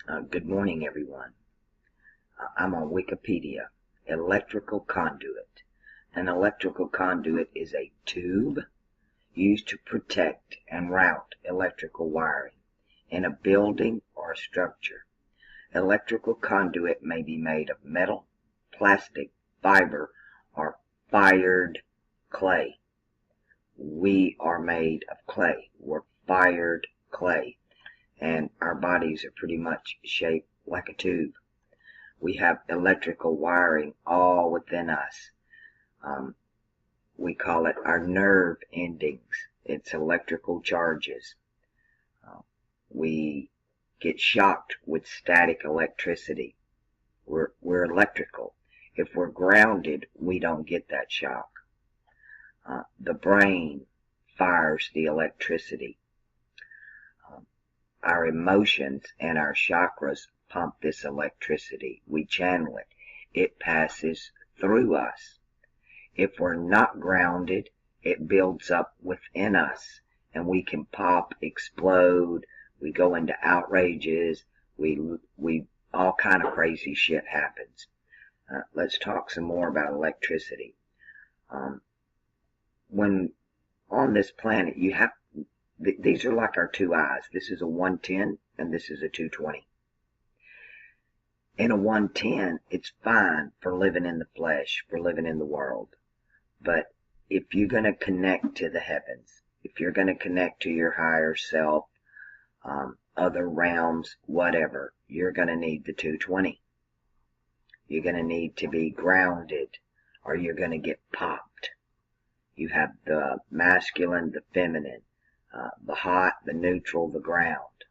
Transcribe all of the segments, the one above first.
Good morning, everyone. I'm on Wikipedia. Electrical conduit. An electrical conduit is a tube used to protect and route electrical wiring in a building or a structure. Electrical conduit may be made of metal, plastic, fiber, or fired clay. We are made of clay. We're fired clay, and our bodies are pretty much shaped like a tube. We have electrical wiring all within us. We call it our nerve endings. It's electrical charges. We get shocked with static electricity. We're electrical. If we're grounded, we don't get that shock. The brain fires the electricity. Our emotions and our chakras pump this electricity. We channel it. It passes through us. If we're not grounded, it builds up within us, and we can pop, explode. We go into outrages. We all kind of crazy shit happens. Let's talk some more about electricity. When on this planet, you have these are like our two eyes. This is a 110 and this is a 220. In a 110, it's fine for living in the flesh, for living in the world. But if you're going to connect to the heavens, if you're going to connect to your higher self, other realms, whatever, you're going to need the 220. You're going to need to be grounded, or you're going to get popped. You have the masculine, the feminine, the hot, the neutral, the ground.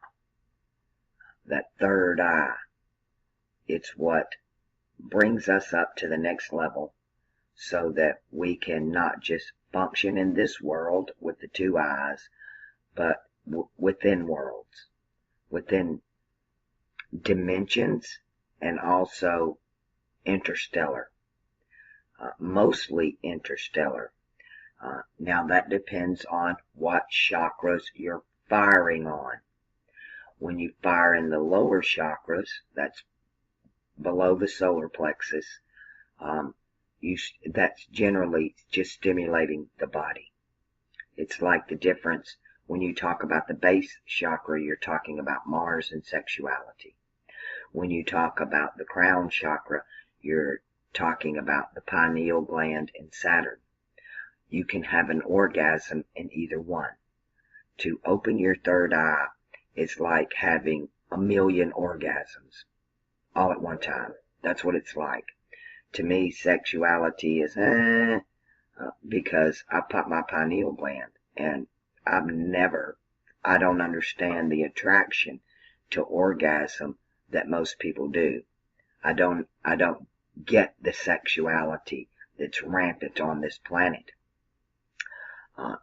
That third eye, it's what brings us up to the next level so that we can not just function in this world with the two eyes, but within worlds, within dimensions, and also interstellar, mostly interstellar. Now that depends on what chakras you're firing on. When you fire in the lower chakras, that's below the solar plexus, that's generally just stimulating the body. It's like the difference when you talk about the base chakra, you're talking about Mars and sexuality. When you talk about the crown chakra, you're talking about the pineal gland and Saturn. You can have an orgasm in either one. To open your third eye is like having 1,000,000 orgasms all at one time. That's what it's like. To me, sexuality is because I pop my pineal gland, and I don't understand the attraction to orgasm that most people do. I don't get the sexuality that's rampant on this planet.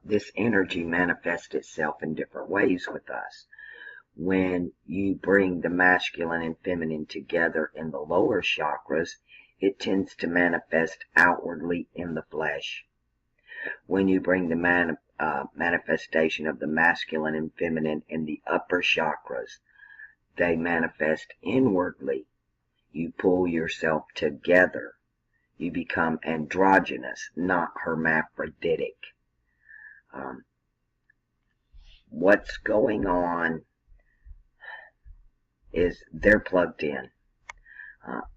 This energy manifests itself in different ways with us. When you bring the masculine and feminine together in the lower chakras, it tends to manifest outwardly in the flesh. When you bring the manifestation of the masculine and feminine in the upper chakras, they manifest inwardly. You pull yourself together. You become androgynous, not hermaphroditic. What's going on is they're plugged in.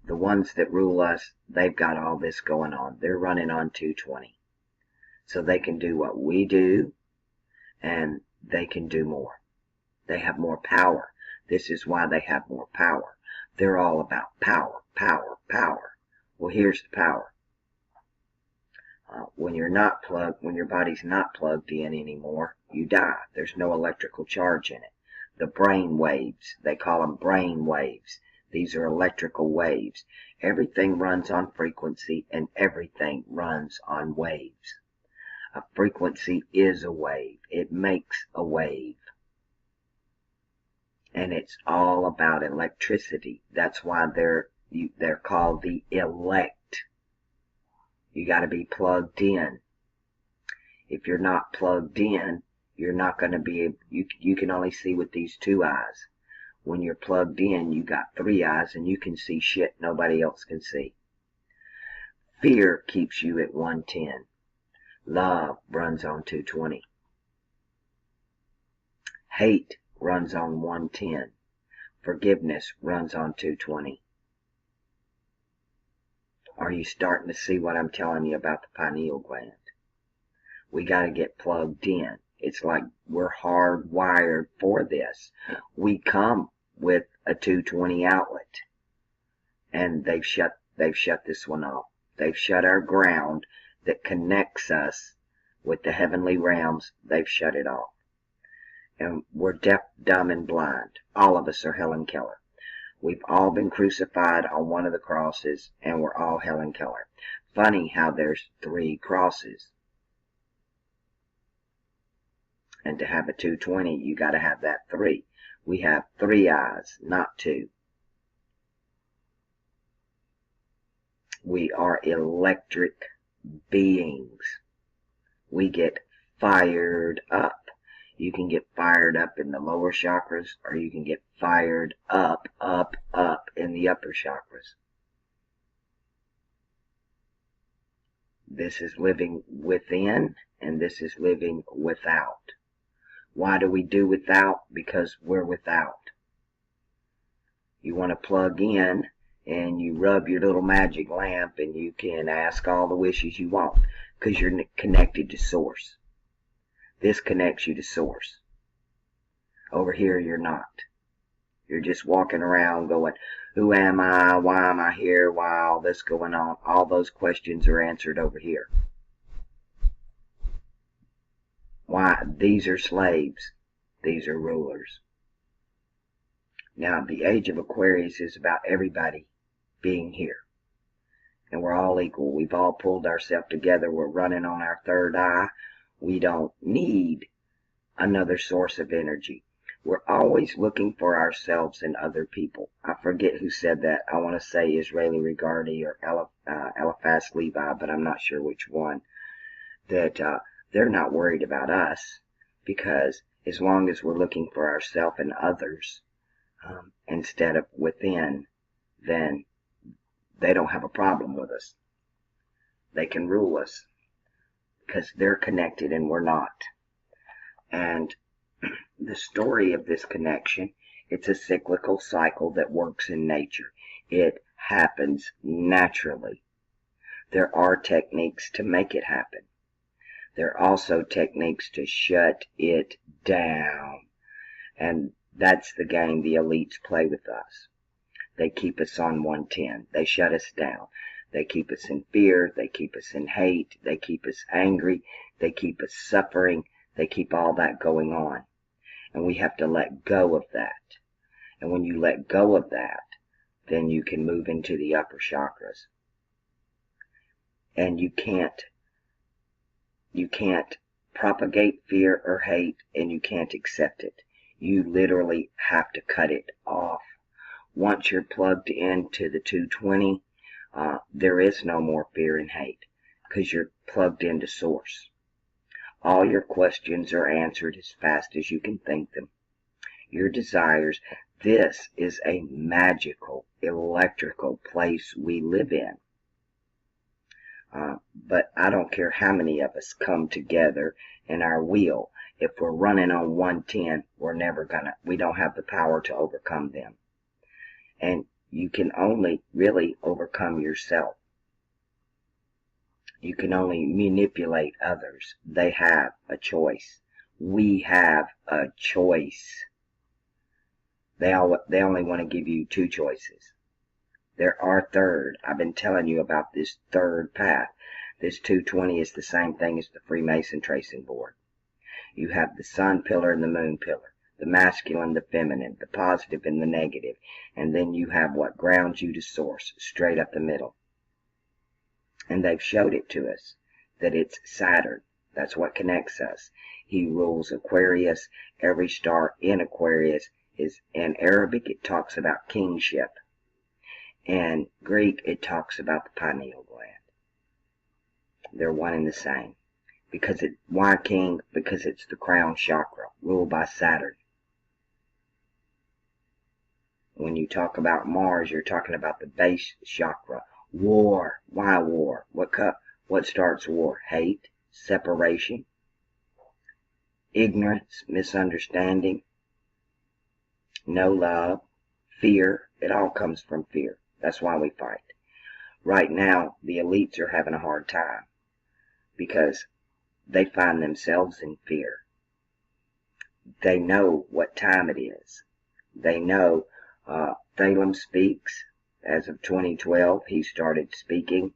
The ones that rule us, they've got all this going on. They're running on 220. So they can do what we do, and they can do more. They have more power. This is why they have more power. They're all about power, power, power. Well, here's the power. When you're not plugged, when your body's not plugged in anymore, you die. There's no electrical charge in it. The brain waves, they call them brain waves. These are electrical waves. Everything runs on frequency, and everything runs on waves. A frequency is a wave. It makes a wave. And it's all about electricity. That's why they're called the elect. You got to be plugged in. If you're not plugged in, you're not going to be able, you can only see with these two eyes. When you're plugged in, you got 3 eyes and you can see shit nobody else can see. Fear keeps you at 110. Love runs on 220. Hate runs on 110. Forgiveness runs on 220. Are you starting to see what I'm telling you about the pineal gland? We got to get plugged in. It's like we're hardwired for this. We come with a 220 outlet, and they've shut this one off. They've shut our ground that connects us with the heavenly realms. They've shut it off. And we're deaf, dumb, and blind. All of us are Helen Keller. We've all been crucified on one of the crosses, and we're all Helen Keller. Funny how there's 3 crosses. And to have a 220, you got to have that 3. We have 3 eyes, not 2. We are electric beings. We get fired up. You can get fired up in the lower chakras, or you can get fired up in the upper chakras. This is living within, and this is living without. Why do we do without? Because we're without. You want to plug in, and you rub your little magic lamp, and you can ask all the wishes you want, because you're connected to Source. This connects you to Source. Over here, you're not. You're just walking around going, who am I? Why am I here? Why all this going on? All those questions are answered over here. Why? These are slaves. These are rulers. Now, the age of Aquarius is about everybody being here. And we're all equal. We've all pulled ourselves together. We're running on our 3rd eye. We don't need another source of energy. We're always looking for ourselves in other people. I forget who said that. I want to say Israeli Regardi or Eliphaz Levi, but I'm not sure which one. That they're not worried about us, because as long as we're looking for ourselves and others instead of within, then they don't have a problem with us. They can rule us, because they're connected and we're not. And the story of this connection, it's a cyclical cycle that works in nature. It happens naturally. There are techniques to make it happen. There are also techniques to shut it down. And that's the game the elites play with us. They keep us on 110. They shut us down. They keep us in fear. They keep us in hate. They keep us angry. They keep us suffering. They keep all that going on. And we have to let go of that. And when you let go of that, then you can move into the upper chakras. And you can't propagate fear or hate, and you can't accept it. You literally have to cut it off. Once you're plugged into the 220, there is no more fear and hate, because you're plugged into Source. All your questions are answered as fast as you can think them. Your desires. This is a magical, electrical place we live in. But I don't care how many of us come together in our wheel. If we're running on 110, we don't have the power to overcome them. And you can only really overcome yourself. You can only manipulate others. They have a choice. We have a choice. They only want to give you 2 choices. There are 3rd. I've been telling you about this 3rd path. This 220 is the same thing as the Freemason tracing board. You have the sun pillar and the moon pillar, the masculine, the feminine, the positive and the negative, and then you have what grounds you to Source, straight up the middle. And they've showed it to us, that it's Saturn. That's what connects us. He rules Aquarius. Every star in Aquarius is, in Arabic, it talks about kingship. In Greek, it talks about the pineal gland. They're one and the same. Why king? Because it's the crown chakra, ruled by Saturn. When you talk about Mars, you're talking about the base chakra. War. Why war? What starts war? Hate, separation, ignorance, misunderstanding, no love, fear. It all comes from fear. That's why we fight. Right now, the elites are having a hard time because they find themselves in fear. They know what time it is. They know Thalem speaks. As of 2012, he started speaking.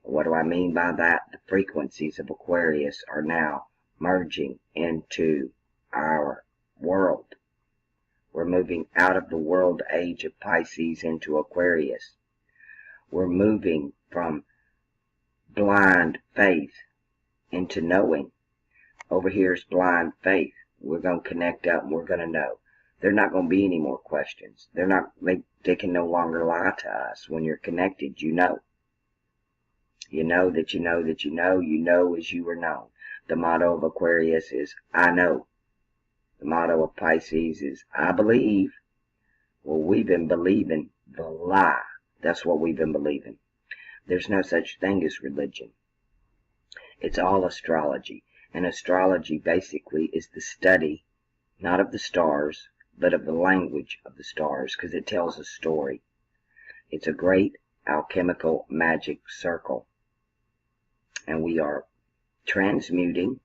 What do I mean by that? The frequencies of Aquarius are now merging into our world. We're moving out of the world age of Pisces into Aquarius. We're moving from blind faith into knowing. Over here is blind faith. We're going to connect up and we're going to know. There are not going to be any more questions. They can no longer lie to us. When you're connected, you know. You know that you know that you know as you are known. The motto of Aquarius is, I know. The motto of Pisces is, I believe. Well, we've been believing the lie. That's what we've been believing. There's no such thing as religion. It's all astrology. And astrology basically is the study, not of the stars, but of the language of the stars, because it tells a story. It's a great alchemical magic circle. And we are transmuting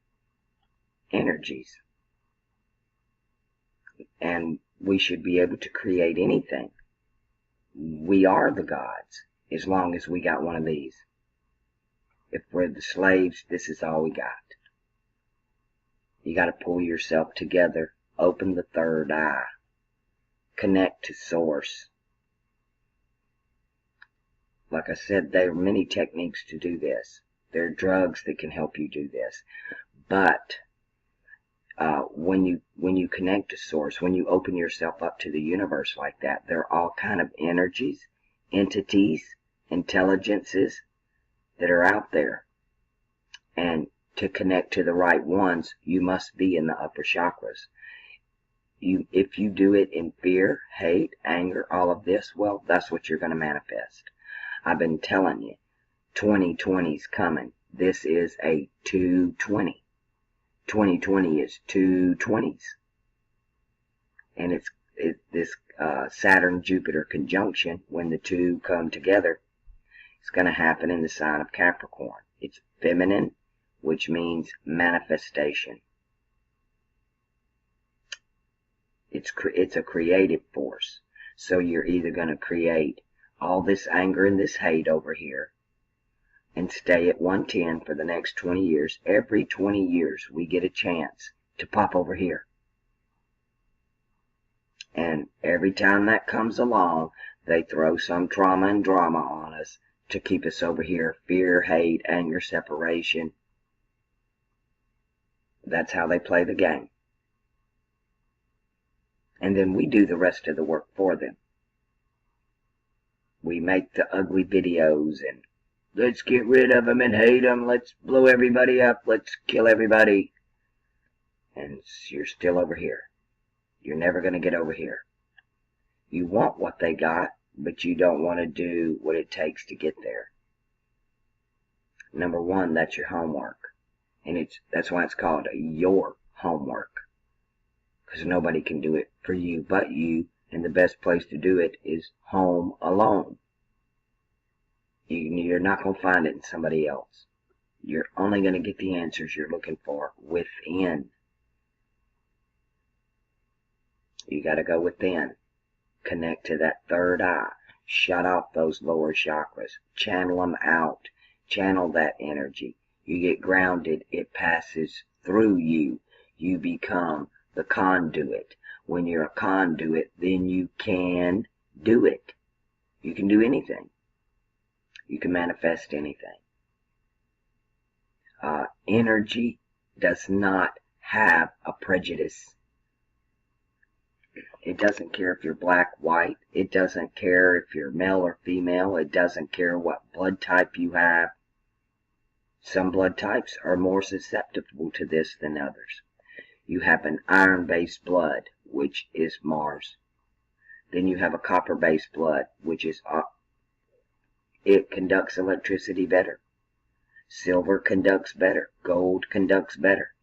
energies. And we should be able to create anything. We are the gods, as long as we got one of these. If we're the slaves, this is all we got. You got to pull yourself together, open the third eye, connect to source. Like I said, there are many techniques to do this. There are drugs that can help you do this. But when you connect to source, when you open yourself up to the universe like that, there are all kind of energies, entities, intelligences that are out there. And to connect to the right ones, you must be in the upper chakras. If you do it in fear, hate, anger, all of this, well, that's what you're going to manifest. I've been telling you, 2020's coming. This is a 220. 2020 is 220s. And it's this Saturn-Jupiter conjunction, when the two come together, it's going to happen in the sign of Capricorn. It's feminine, which means manifestation. It's a creative force. So you're either going to create all this anger and this hate over here and stay at 110 for the next 20 years. Every 20 years we get a chance to pop over here. And every time that comes along, they throw some trauma and drama on us to keep us over here. Fear, hate, anger, separation. That's how they play the game. And then we do the rest of the work for them. We make the ugly videos and let's get rid of them and hate them. Let's blow everybody up. Let's kill everybody. And you're still over here. You're never going to get over here. You want what they got, but you don't want to do what it takes to get there. Number one, that's your homework. And that's why it's called your homework. Because nobody can do it for you but you. And the best place to do it is home alone. You're not going to find it in somebody else. You're only going to get the answers you're looking for within. You got to go within. Connect to that third eye. Shut off those lower chakras. Channel them out. Channel that energy. You get grounded. It passes through you. You become the conduit. When you're a conduit, then you can do it. You can do anything. You can manifest anything. Energy does not have a prejudice. It doesn't care if you're black, white. It doesn't care if you're male or female. It doesn't care what blood type you have. Some blood types are more susceptible to this than others. You have an iron-based blood, which is Mars. Then you have a copper-based blood, which is it conducts electricity better. Silver conducts better. Gold conducts better.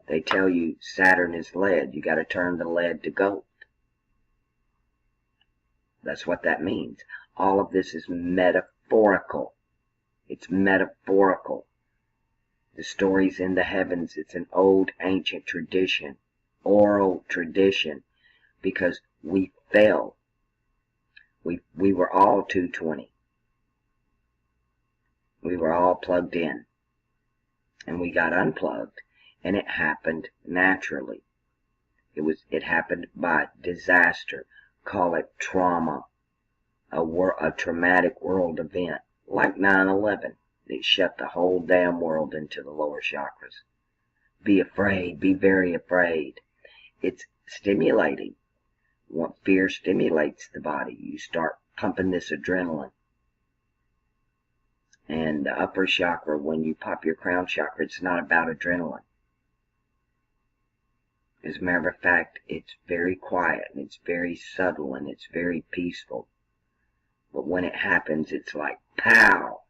They tell you Saturn is lead. You got to turn the lead to gold. That's what that means. All of this is metaphorical. It's metaphorical. The stories in the heavens, it's an old ancient tradition, oral tradition, because we fell. We were all 220. We were all plugged in. And we got unplugged. And it happened naturally. It happened by disaster. Call it trauma. A traumatic world event. Like 9/11. It shut the whole damn world into the lower chakras. Be afraid. Be very afraid. It's stimulating. What fear stimulates the body. You start pumping this adrenaline. And the upper chakra, when you pop your crown chakra, it's not about adrenaline. As a matter of fact, it's very quiet, and it's very subtle, and it's very peaceful. But when it happens, it's like, pow!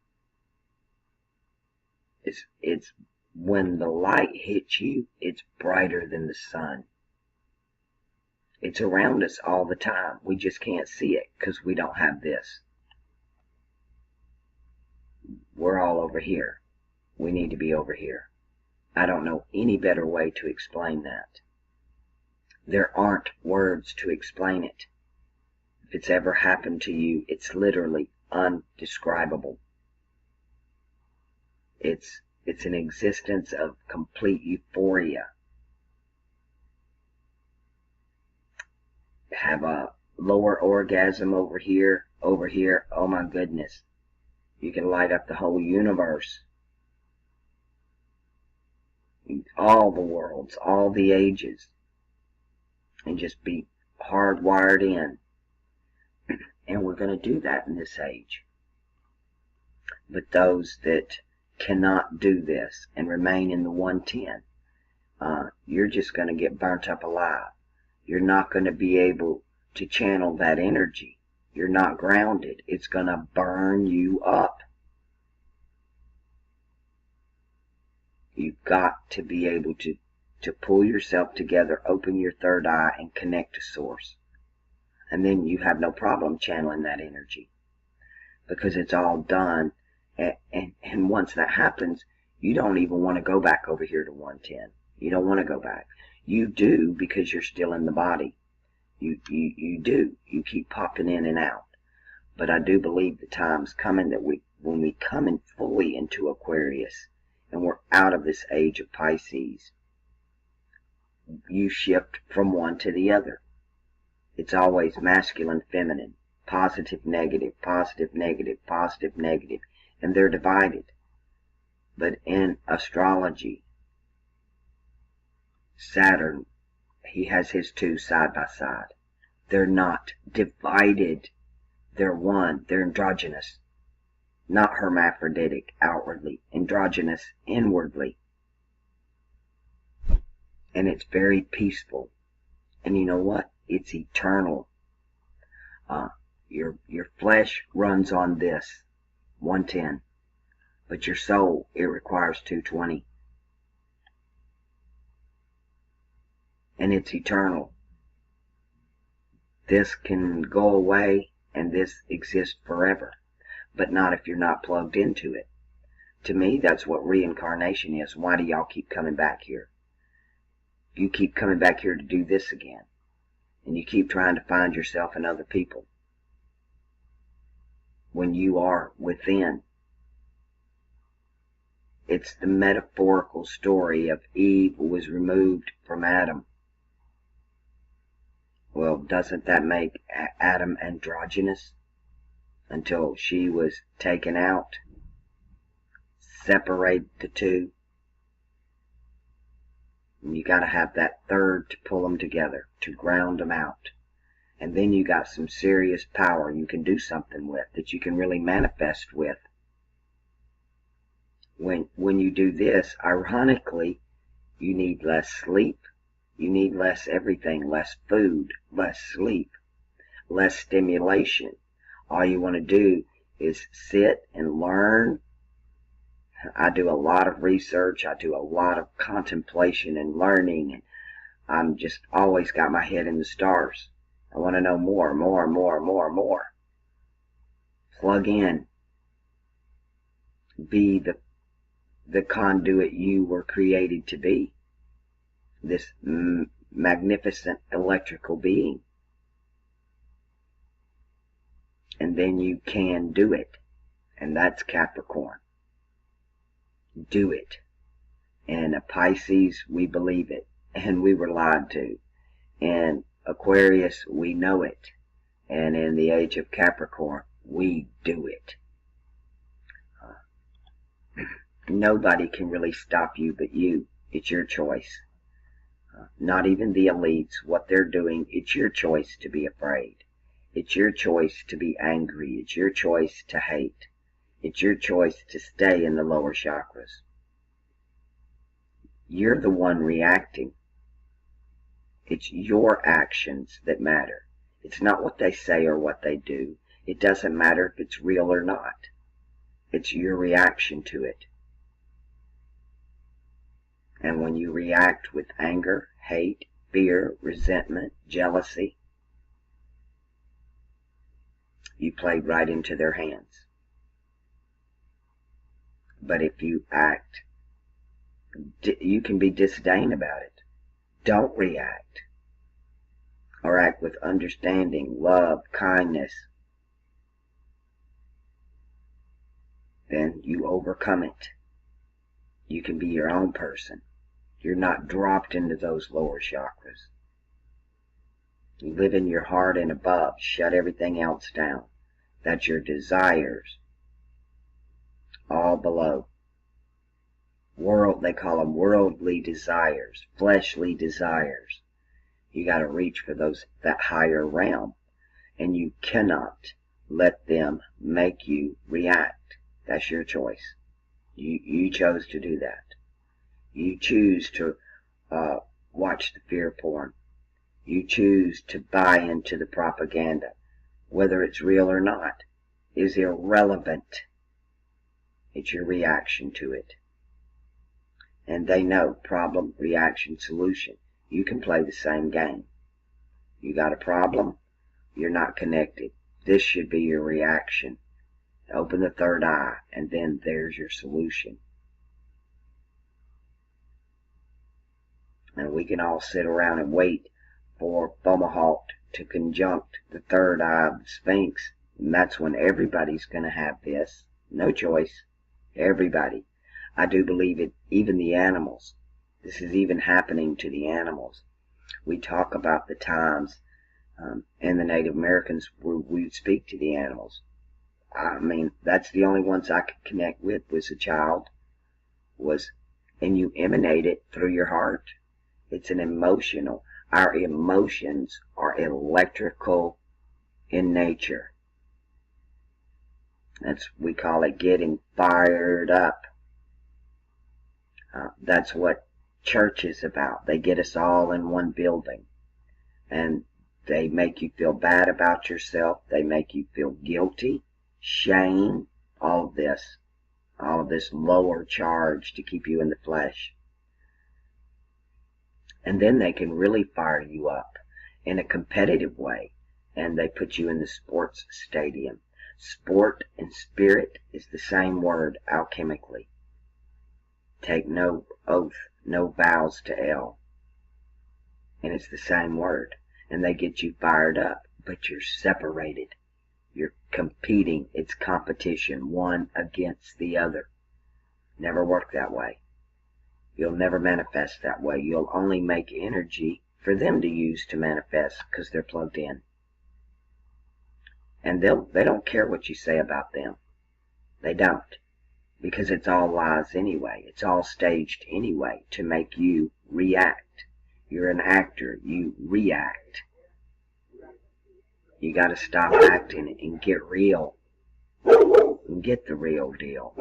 It's when the light hits you, it's brighter than the sun. It's around us all the time. We just can't see it because we don't have this. We're all over here. We need to be over here. I don't know any better way to explain that. There aren't words to explain it. If it's ever happened to you, it's literally undescribable. It's an existence of complete euphoria. Have a lower orgasm over here, oh my goodness. You can light up the whole universe. All the worlds, all the ages. And just be hardwired in. And we're going to do that in this age. But those that cannot do this and remain in the 110, you're just going to get burnt up alive. You're not going to be able to channel that energy. You're not grounded. It's going to burn you up. You've got to be able to pull yourself together, open your third eye, and connect to source. And then you have no problem channeling that energy. Because it's all done. And once that happens, you don't even want to go back over here to 110. You don't want to go back. You do because you're still in the body. You do. You keep popping in and out. But I do believe the time's coming that when we come in fully into Aquarius, and we're out of this age of Pisces, you shift from one to the other. It's always masculine, feminine, positive, negative, positive, negative, positive, negative, and they're divided. But in astrology, Saturn, he has his two side by side. They're not divided. They're one. They're androgynous. Not hermaphroditic outwardly, androgynous inwardly. And it's very peaceful. And you know what? It's eternal. Your flesh runs on this, 110. But your soul, it requires 220. And it's eternal. This can go away and this exists forever. But not if you're not plugged into it. To me, that's what reincarnation is. Why do y'all keep coming back here? You keep coming back here to do this again. And you keep trying to find yourself in other people. When you are within. It's the metaphorical story of Eve who was removed from Adam. Well, doesn't that make Adam androgynous? Until she was taken out. Separate the two. And you got to have that third to pull them together, to ground them out. And then you got some serious power you can do something with, that you can really manifest with. When you do this, ironically, you need less sleep. You need less everything, less food, less sleep. less stimulation. All you want to do is sit and learn. I do a lot of research. I do a lot of contemplation and learning. And I'm just always got my head in the stars. I want to know more, more, more, more, more. Plug in. Be the conduit you were created to be. This magnificent electrical being. And then you can do it. And that's Capricorn. Do it. And a Pisces, we believe it. And we were lied to. And Aquarius, we know it. And in the age of Capricorn, we do it. Nobody can really stop you but you. It's your choice. Not even the elites, what they're doing, it's your choice to be afraid. It's your choice to be angry. It's your choice to hate. It's your choice to stay in the lower chakras. You're the one reacting. It's your actions that matter. It's not what they say or what they do. It doesn't matter if it's real or not. It's your reaction to it. And when you react with anger, hate, fear, resentment, jealousy, you played right into their hands. But if you act, you can be disdain about it. Don't react. Or act with understanding, love, kindness. Then you overcome it. You can be your own person. You're not dropped into those lower chakras. You live in your heart and above. Shut everything else down. That's your desires. All below. They call them worldly desires, fleshly desires. You got to reach for that higher realm. And you cannot let them make you react. That's your choice. You chose to do that. You choose to watch the fear porn. You choose to buy into the propaganda. Whether it's real or not is irrelevant. It's your reaction to it. And they know problem, reaction, solution. You can play the same game. You got a problem, you're not connected. This should be your reaction. Open the third eye, and then there's your solution. And we can all sit around and wait for Fomalhaut to conjunct the third eye of the Sphinx. And that's when everybody's going to have this. No choice. Everybody. I do believe it, even the animals. This is even happening to the animals. We talk about the times and the Native Americans where we would speak to the animals. I mean, that's the only ones I could connect with was a child. And you emanate it through your heart. It's an emotional. Our emotions are electrical in nature. We call it getting fired up. That's what church is about. They get us all in one building. And they make you feel bad about yourself. They make you feel guilty, shame, all of this lower charge to keep you in the flesh. And then they can really fire you up in a competitive way. And they put you in the sports stadium. Sport and spirit is the same word alchemically. Take no oath, no vows to L. And it's the same word. And they get you fired up, but you're separated. You're competing. It's competition, one against the other. Never work that way. You'll never manifest that way. You'll only make energy for them to use to manifest because they're plugged in. And they don't care what you say about them. They don't. Because it's all lies anyway. It's all staged anyway to make you react. You're an actor. You react. You got to stop acting and get real. And get the real deal.